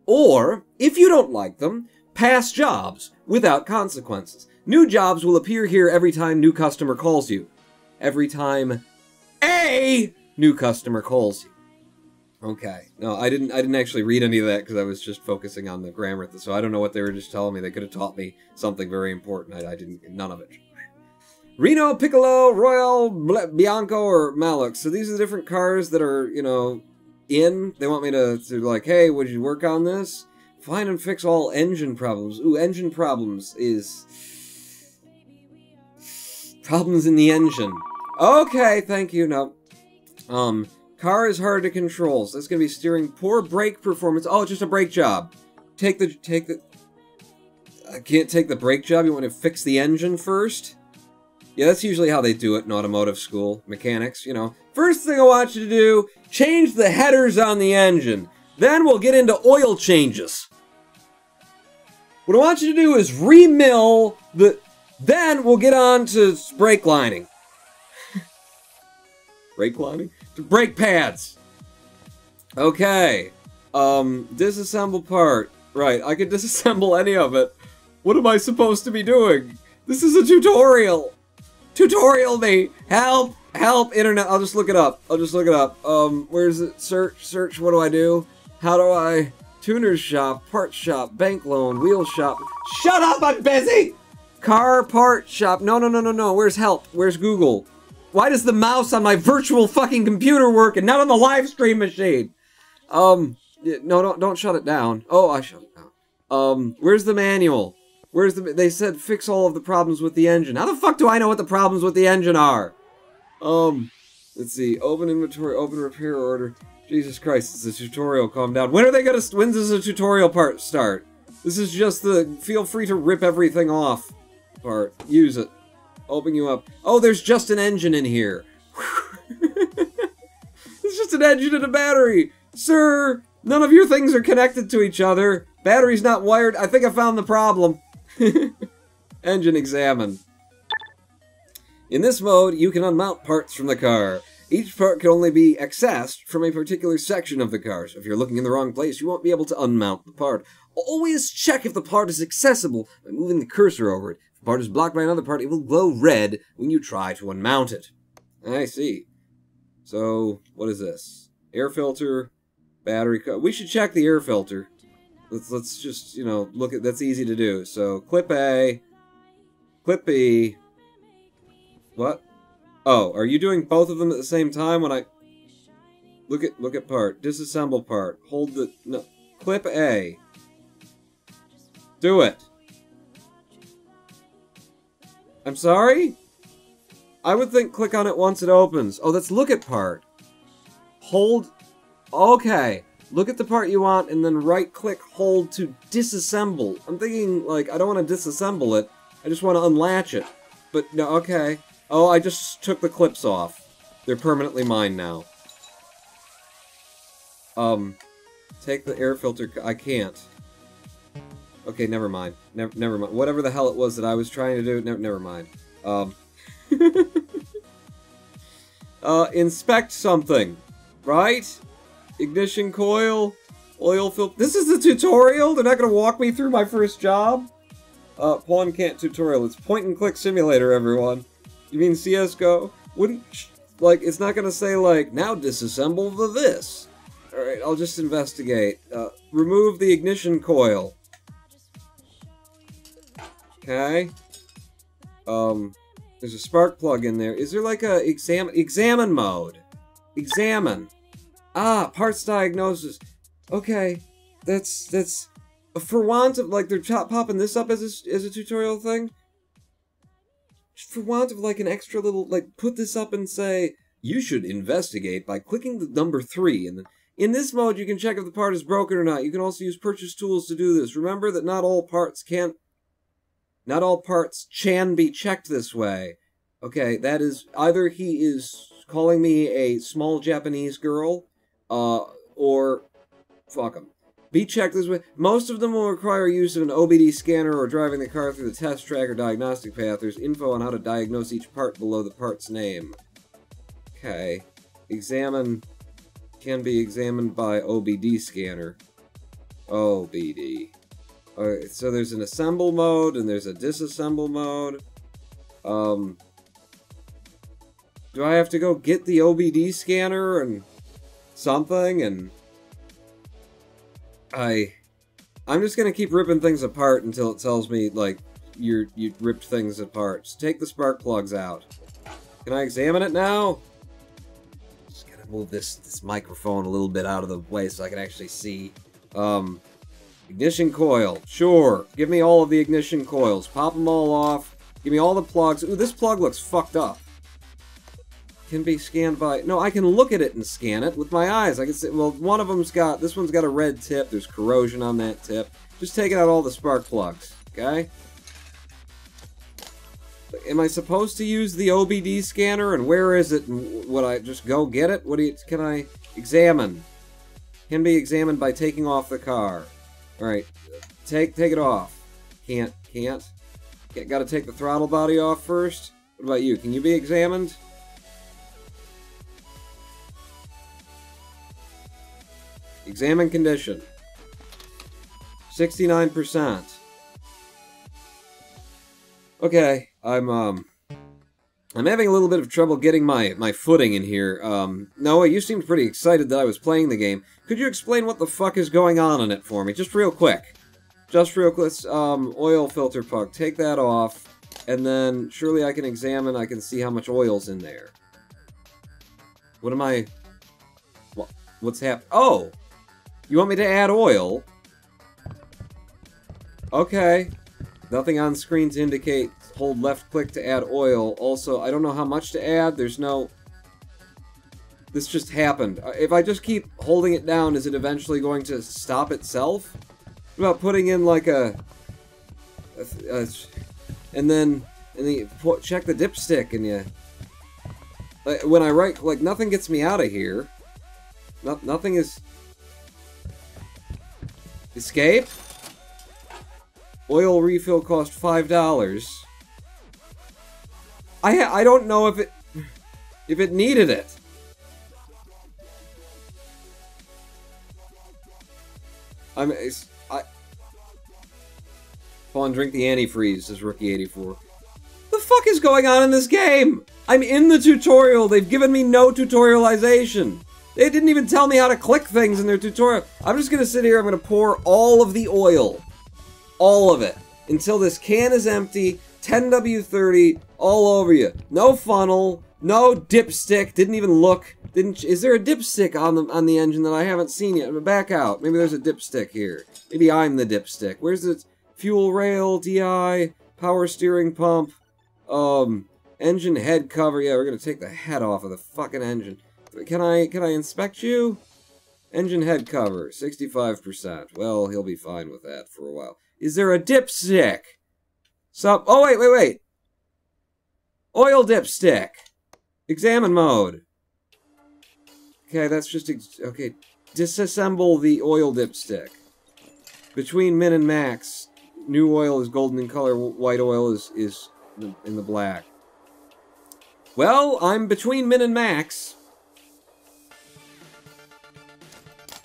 or if you don't like them, pass jobs without consequences. New jobs will appear here every time new customer calls you. Every time a new customer calls you. Okay. No, I didn't actually read any of that because I was just focusing on the grammar. So I don't know what they were just telling me. They could have taught me something very important. I didn't, none of it. Reno, Piccolo, Royal, Bianco, or Malux. So these are the different cars that are, you know, in. They want me to like, hey, would you work on this? Find and fix all engine problems. Ooh, engine problems is... Problems in the engine. Okay, thank you, no. Car is hard to control, so that's gonna be steering. Poor brake performance. Oh, it's just a brake job. Take the... I can't take the brake job, you want to fix the engine first? Yeah, that's usually how they do it in automotive school. Mechanics, you know. First thing I want you to do, change the headers on the engine. Then we'll get into oil changes. What I want you to do is remill the... Then we'll get on to brake lining. Brake lining? Brake pads. Okay. Disassemble part. Right, I can disassemble any of it. What am I supposed to be doing? This is a tutorial. Tutorial me. Help. Help, internet. I'll just look it up. Where's it? Search. What do I do? How do I... Tuner's shop, parts shop, bank loan, wheel shop. Shut up, I'm busy! Car part shop. No. Where's help? Where's Google? Why does the mouse on my virtual fucking computer work and not on the live stream machine? No, don't shut it down. Oh, I shut it down. Where's the manual? Where's the... They said fix all of the problems with the engine. How the fuck do I know what the problems with the engine are? Let's see. Open inventory, open repair order. Jesus Christ, it's a tutorial, calm down. When does the tutorial part start? This is just the feel free to rip everything off part. Use it. Open you up. Oh, there's just an engine in here. It's just an engine and a battery. Sir, none of your things are connected to each other. Battery's not wired. I think I found the problem. Engine examine. In this mode, you can unmount parts from the car. Each part can only be accessed from a particular section of the car. So if you're looking in the wrong place, you won't be able to unmount the part. Always check if the part is accessible by moving the cursor over it. If the part is blocked by another part, it will glow red when you try to unmount it. I see. So, what is this? Air filter, battery... We should check the air filter. Let's just, you know, look at... That's easy to do. So, clip A, clip B... What? Oh, are you doing both of them at the same time when I... Look at part. Disassemble part. Hold the... No. Clip A. Do it. I'm sorry? I would think click on it once it opens. Oh, that's look at part. Hold... Okay. Look at the part you want and then right-click hold to disassemble. I'm thinking, like, I don't want to disassemble it. I just want to unlatch it. But, no, okay. Oh, I just took the clips off. They're permanently mine now. Take the air filter... I can't. Okay, never mind. Never mind. Whatever the hell it was that I was trying to do, never mind. Inspect something. Right? Ignition coil. Oil filter... This is the tutorial? They're not gonna walk me through my first job? Pawn can't tutorial. It's point-and-click simulator, everyone. You mean CSGO? Wouldn't... Like, it's not gonna say, like, now disassemble the this. Alright, I'll just investigate. Remove the ignition coil. Okay. There's a spark plug in there. Is there, like, a examine mode? Examine. Ah, parts diagnosis. Okay. That's... For want of, like, they're popping this up as a tutorial thing? For want of, like, an extra little, like, put this up and say, you should investigate by clicking the number 3. And then, in this mode, you can check if the part is broken or not. You can also use purchase tools to do this. Remember that not all parts can be checked this way. Okay, that is, either he is calling me a small Japanese girl, or fuck him. Be checked this way. Most of them will require use of an OBD scanner or driving the car through the test track or diagnostic path. There's info on how to diagnose each part below the part's name. Okay. Examine can be examined by OBD scanner. OBD. Alright, so there's an assemble mode and there's a disassemble mode. Do I have to go get the OBD scanner and something? And I'm just gonna keep ripping things apart until it tells me, like, you ripped things apart. Just take the spark plugs out. Can I examine it now? Just gotta move this microphone a little bit out of the way so I can actually see. Ignition coil. Sure. Give me all of the ignition coils. Pop them all off. Give me all the plugs. Ooh, this plug looks fucked up. Can be scanned by... No, I can look at it and scan it with my eyes. I can see... Well, one of them's got... This one's got a red tip. There's corrosion on that tip. Just taking out all the spark plugs. Okay? Am I supposed to use the OBD scanner? And where is it? And would I just go get it? What do you... Can I... Examine. Can be examined by taking off the car. Alright. Take it off. Can't. Gotta take the throttle body off first. What about you? Can you be examined? Examine condition. 69%. Okay, I'm having a little bit of trouble getting my footing in here. Noah, you seemed pretty excited that I was playing the game. Could you explain what the fuck is going on in it for me? Just real quick. Just real quick. Oil filter plug. Take that off. And then, surely I can examine, I can see how much oil's in there. What am I... What's happening? Oh! You want me to add oil? Okay. Nothing on screen to indicate. Hold left click to add oil. Also, I don't know how much to add. There's no... This just happened. If I just keep holding it down, is it eventually going to stop itself? What about putting in like and then you check the dipstick and you... When I write, like, nothing gets me out of here. Nothing is... Escape? Oil refill cost $5. I don't know if it needed it. Fawn, drink the antifreeze, says Rookie84. The fuck is going on in this game? I'm in the tutorial. They've given me no tutorialization. They didn't even tell me how to click things in their tutorial. I'm just gonna sit here, I'm gonna pour all of the oil. All of it. Until this can is empty, 10W30, all over you. No funnel, no dipstick, didn't even look. Is there a dipstick on the engine that I haven't seen yet? Back out. Maybe there's a dipstick here. Maybe I'm the dipstick. Where's the fuel rail, DI, power steering pump, engine head cover. Yeah, we're gonna take the head off of the fucking engine. Can I inspect you? Engine head cover, 65%. Well, he'll be fine with that for a while. Is there a dipstick? Oh, wait. Oil dipstick. Examine mode. Okay, that's just... Okay, disassemble the oil dipstick. Between min and max, new oil is golden in color, white oil is in the black. Well, I'm between min and max.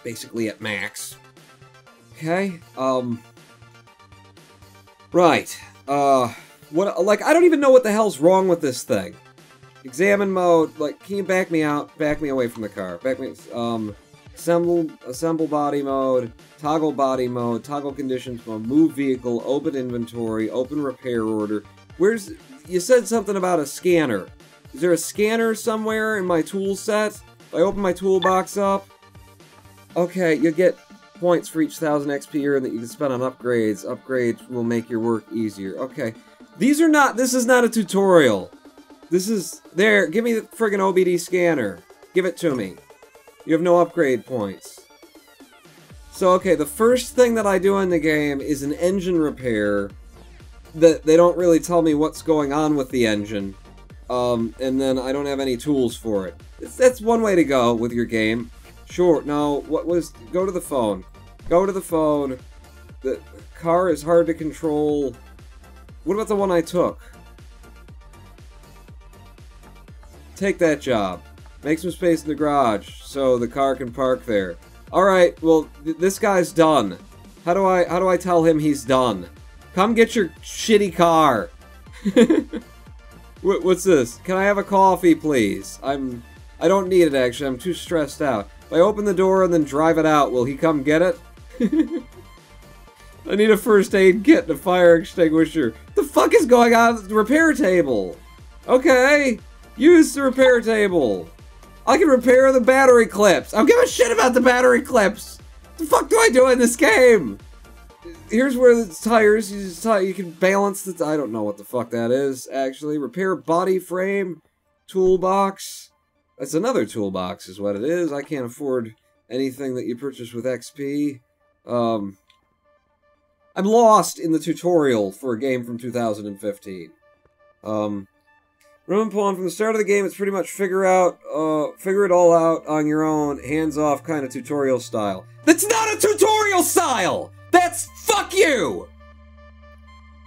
Basically at max. Okay, right. Like, I don't even know what the hell's wrong with this thing. Examine mode, like, can you back me out? Back me away from the car. Back me, assemble body mode, toggle body mode, toggle conditions mode, move vehicle, open inventory, open repair order. You said something about a scanner. Is there a scanner somewhere in my tool set? If I open my toolbox up, okay, you get points for each 1,000 XP earned that you can spend on upgrades. Upgrades will make your work easier. Okay. This is not a tutorial. This is... There, give me the friggin' OBD scanner. Give it to me. You have no upgrade points. So, okay, the first thing that I do in the game is an engine repair. That they don't really tell me what's going on with the engine. And then I don't have any tools for it. That's one way to go with your game. Sure, no, go to the phone. Go to the phone. The car is hard to control. What about the one I took? Take that job. Make some space in the garage so the car can park there. Alright, well, this guy's done. How do I tell him he's done? Come get your shitty car. What's this? Can I have a coffee, please? I don't need it, actually. I'm too stressed out. If I open the door and then drive it out, will he come get it? I need a first aid kit and a fire extinguisher. The fuck is going on at the repair table? Okay, use the repair table. I can repair the battery clips. I don't give a shit about the battery clips. What the fuck do I do in this game? Here's where the tires, you can balance the, I don't know what the fuck that is, actually. Repair body frame, toolbox. That's another toolbox is what it is. I can't afford anything that you purchase with XP. I'm lost in the tutorial for a game from 2015. Room pulling from the start of the game, it's pretty much figure it all out on your own, hands-off kind of tutorial style. That's not a tutorial style! That's fuck you!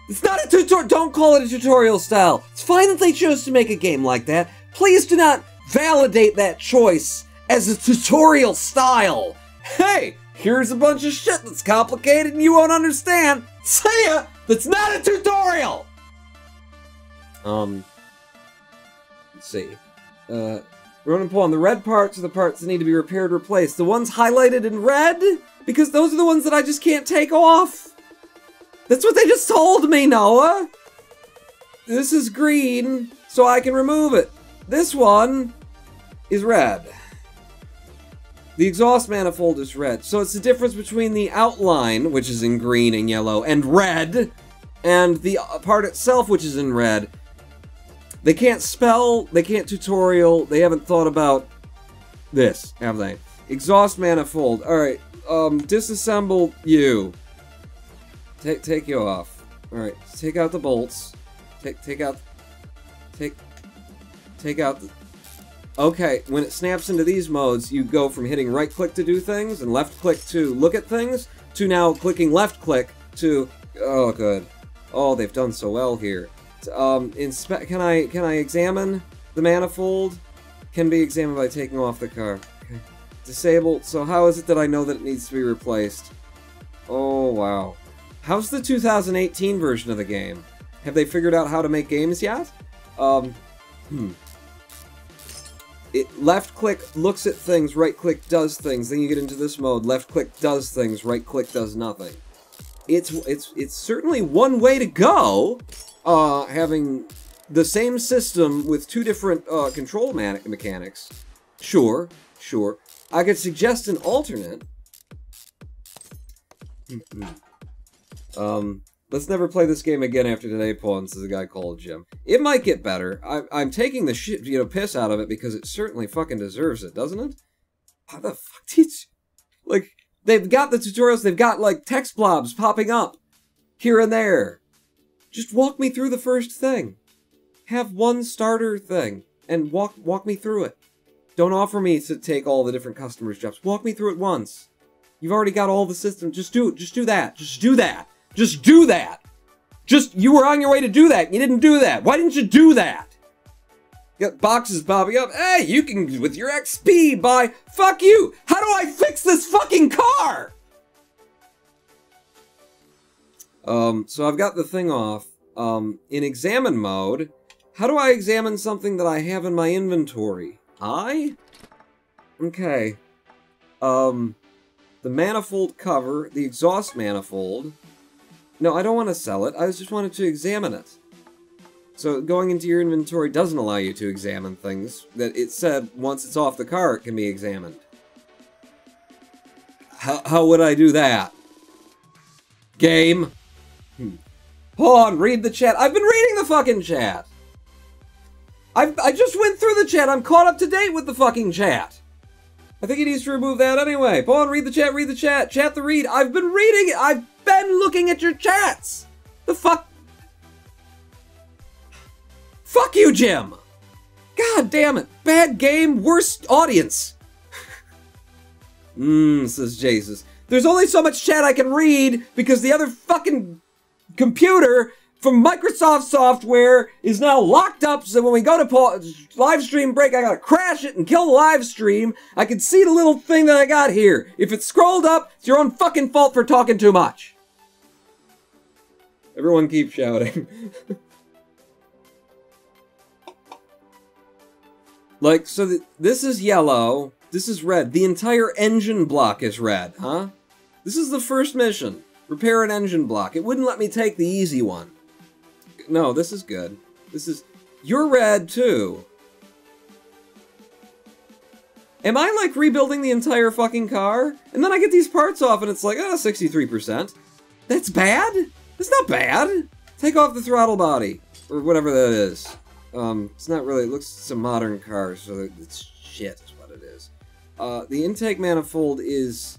It's not a tutorial. Don't call it a tutorial style. It's fine that they chose to make a game like that. Please do not validate that choice as a tutorial style. Hey, here's a bunch of shit that's complicated and you won't understand. See ya! That's not a tutorial! Let's see. Ronan Paul, the red parts are the parts that need to be repaired, replaced. The ones highlighted in red? Because those are the ones that I just can't take off. That's what they just told me, Noah. This is green, so I can remove it. This one is red. The exhaust manifold is red. So it's the difference between the outline, which is in green and yellow, and red, and the part itself, which is in red. They can't spell, they can't tutorial, they haven't thought about this, have they? Exhaust manifold. Alright, disassemble you. Take you off. Alright, take out the bolts. Take out the... Okay, when it snaps into these modes, you go from hitting right click to do things, and left click to look at things, to now clicking left click to... Oh, good. Oh, they've done so well here. Can I examine the manifold? Can be examined by taking off the car. Okay. Disabled. So how is it that I know that it needs to be replaced? Oh, wow. How's the 2018 version of the game? Have they figured out how to make games yet? Left click looks at things, right click does things, then you get into this mode, left click does things, right click does nothing. It's certainly one way to go, having the same system with two different control mechanics. Sure. I could suggest an alternate. Let's never play this game again after today, Paul, says a guy called Jim. It might get better. I'm taking the shit, piss out of it because it certainly fucking deserves it, doesn't it? How the fuck did you... Like, they've got the tutorials, they've got, like, text blobs popping up here and there. Just walk me through the first thing. Have one starter thing, and walk me through it. Don't offer me to take all the different customers' jobs. Walk me through it once. You've already got all the systems. Just do that. Just do that. Just do that! You were on your way to do that, you didn't do that! Why didn't you do that? You got boxes popping up, hey, you can, with your XP, buy... Fuck you! How do I fix this fucking car?! So I've got the thing off. In examine mode, how do I examine something that I have in my inventory? Okay. The manifold cover, the exhaust manifold... No, I don't want to sell it. I just wanted to examine it. So going into your inventory doesn't allow you to examine things that it said once it's off the car it can be examined. How would I do that? Game? Hold on, read the chat. I've been reading the fucking chat. I just went through the chat. I'm caught up to date with the fucking chat. I think he needs to remove that anyway. Go on, read the chat, read the chat. Chat the read. I've been reading it. I've been looking at your chats. The fuck? Fuck you, Jim. God damn it. Bad game, worst audience. Says Jesus. There's only so much chat I can read because the other fucking computer from Microsoft software is now locked up, so when we go to live stream break, I gotta crash it and kill the live stream. I can see the little thing that I got here. If it's scrolled up, it's your own fucking fault for talking too much. Everyone keep shouting. Like, so this is yellow, this is red. The entire engine block is red, huh? This is the first mission. Repair an engine block. It wouldn't let me take the easy one. No, this is good. This is... You're red, too. Am I, like, rebuilding the entire fucking car? And then I get these parts off and it's like, 63%. That's bad? That's not bad. Take off the throttle body. Or whatever that is. It's not really... It looks like some modern cars, so it's shit is what it is. The intake manifold is...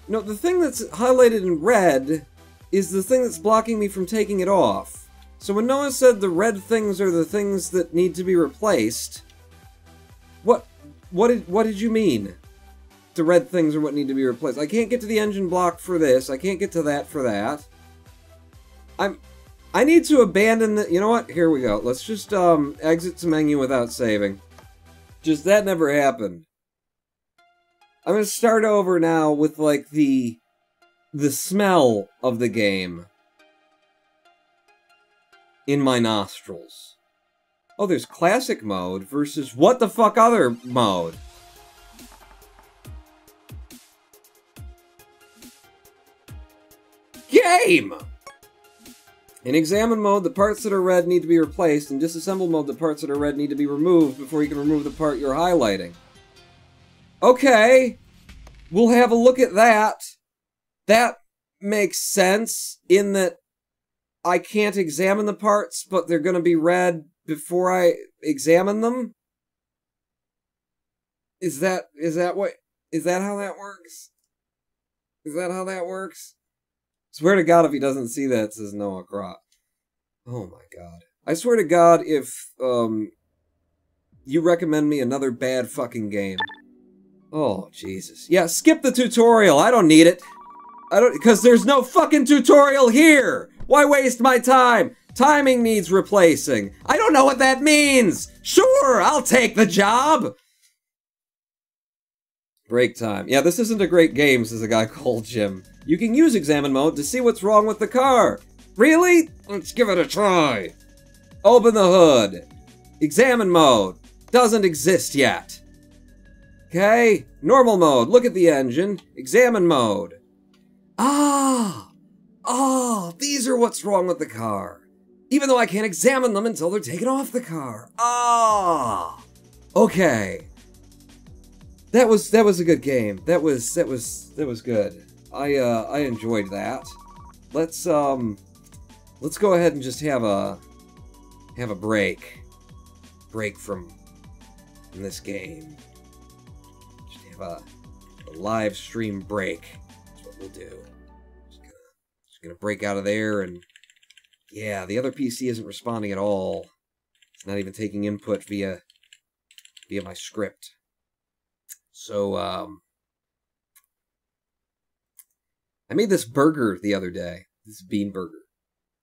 No, the thing that's highlighted in red is the thing that's blocking me from taking it off. So when Noah said the red things are the things that need to be replaced, what did you mean? The red things are what need to be replaced. I can't get to the engine block for this. I can't get to that for that. I need to abandon the... You know what? Here we go. Let's just exit to menu without saving. Just that never happened. I'm gonna start over now with, like, the smell of the game in my nostrils. Oh, there's classic mode versus what the fuck other mode? Game! In examine mode, the parts that are red need to be replaced. In disassemble mode, the parts that are red need to be removed before you can remove the part you're highlighting. Okay, we'll have a look at that. That makes sense in that I can't examine the parts, but they're going to be red before I examine them. Is that how that works? Is that how that works? Swear to God if he doesn't see that, says Noah Crop. Oh my God. I swear to God if you recommend me another bad fucking game. Oh, Jesus. Yeah, skip the tutorial. I don't need it. Because there's no fucking tutorial here. Why waste my time? Timing needs replacing. I don't know what that means. Sure, I'll take the job. Break time. Yeah, this isn't a great game, says a guy called Jim. You can use examine mode to see what's wrong with the car. Really? Let's give it a try. Open the hood. Examine mode. Doesn't exist yet. Okay, normal mode, look at the engine. Examine mode. These are what's wrong with the car. Even though I can't examine them until they're taken off the car. Okay. That was a good game. That was good. I enjoyed that. Let's go ahead and just have a break from this game. Have a live stream break. That's what we'll do. Just gonna break out of there, and yeah, the other PC isn't responding at all. It's not even taking input via my script. So I made this burger the other day. This bean burger.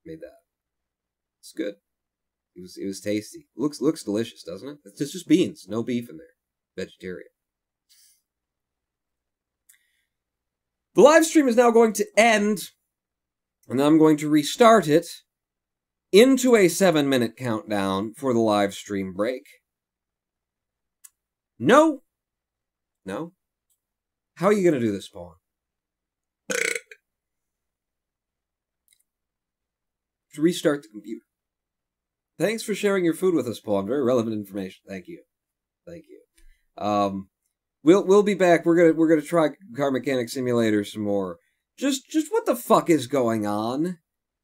Made that. It's good. It was tasty. Looks delicious, doesn't it? It's just beans, no beef in there. Vegetarian. The live stream is now going to end, and then I'm going to restart it into a 7-minute countdown for the live stream break. No. No. How are you going to do this, Spawn? To restart the computer. Thanks for sharing your food with us, Spawn. Very relevant information. Thank you. Thank you. We'll be back. We're gonna try Car Mechanic Simulator some more. Just what the fuck is going on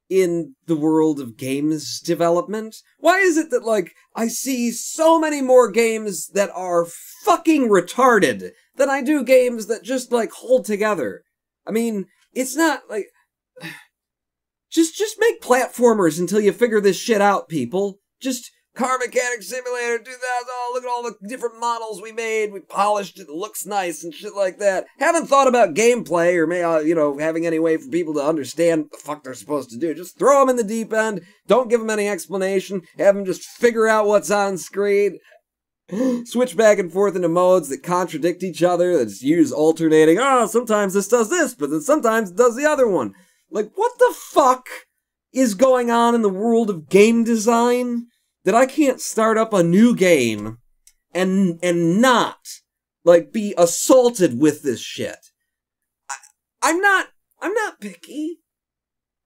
in the world of games development? Why is it that, like, I see so many more games that are fucking retarded than I do games that just, like, hold together? I mean, it's not like... Just make platformers until you figure this shit out, people. Just Car Mechanic Simulator 2000, oh, look at all the different models we made, we polished it, it looks nice and shit like that. Haven't thought about gameplay or, having any way for people to understand what the fuck they're supposed to do. Just throw them in the deep end, don't give them any explanation, have them just figure out what's on screen. Switch back and forth into modes that contradict each other, that use alternating, sometimes this does this, but then sometimes it does the other one. Like, what the fuck is going on in the world of game design that I can't start up a new game and not, be assaulted with this shit? I'm not picky.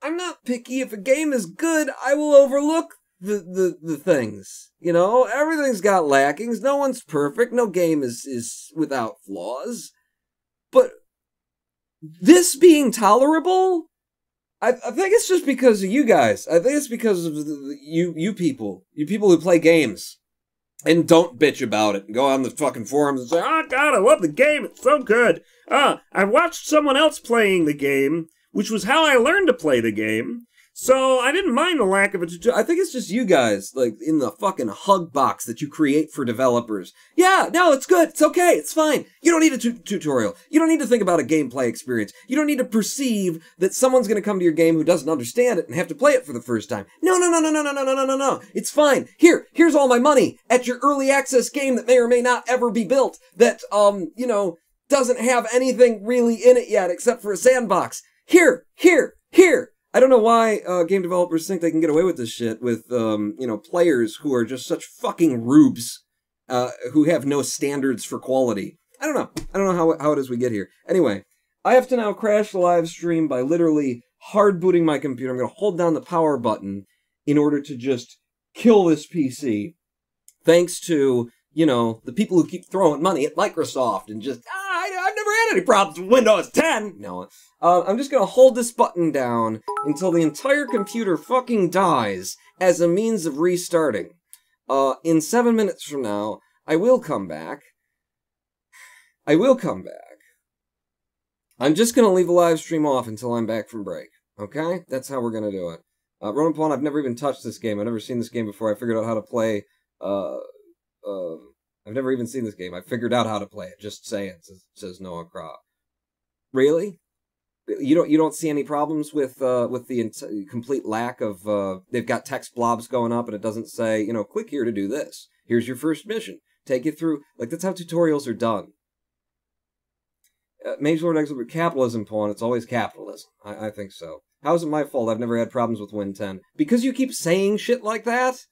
I'm not picky. If a game is good, I will overlook the things. Everything's got lackings. No one's perfect. No game is without flaws. But this being tolerable, I think it's just because of you guys. I think it's because of you people. You people who play games and don't bitch about it and go on the fucking forums and say, "Oh God, I love the game. It's so good. I watched someone else playing the game, which was how I learned to play the game. So I didn't mind the lack of a tutorial." I think it's just you guys, in the fucking hug box that you create for developers. Yeah, no, it's good. It's okay. It's fine. You don't need a tutorial. You don't need to think about a gameplay experience. You don't need to perceive that someone's going to come to your game who doesn't understand it and have to play it for the first time. No. It's fine. Here's all my money at your early access game that may or may not ever be built that, doesn't have anything really in it yet except for a sandbox. Here. I don't know why game developers think they can get away with this shit with, players who are just such fucking rubes, who have no standards for quality. I don't know how it is we get here. Anyway, I have to now crash the live stream by literally hard booting my computer. I'm going to hold down the power button in order to just kill this PC. Thanks to, the people who keep throwing money at Microsoft and just, I've never had any problems with Windows 10. No, I'm just going to hold this button down until the entire computer fucking dies as a means of restarting. In 7 minutes from now, I will come back. I'm just going to leave the live stream off until I'm back from break. Okay? That's how we're going to do it. Roman Pawn, I've never even touched this game. I've never seen this game before. I figured out how to play, I've never even seen this game. I figured out how to play it. Just say it, says Noah Craw. Really? You don't see any problems with the complete lack of they've got text blobs going up and it doesn't say, click here to do this. Here's your first mission. Take you through. That's how tutorials are done. Mage Lord X with capitalism, Pawn. It's always capitalism. I think so. How is it my fault I've never had problems with Win 10? Because you keep saying shit like that?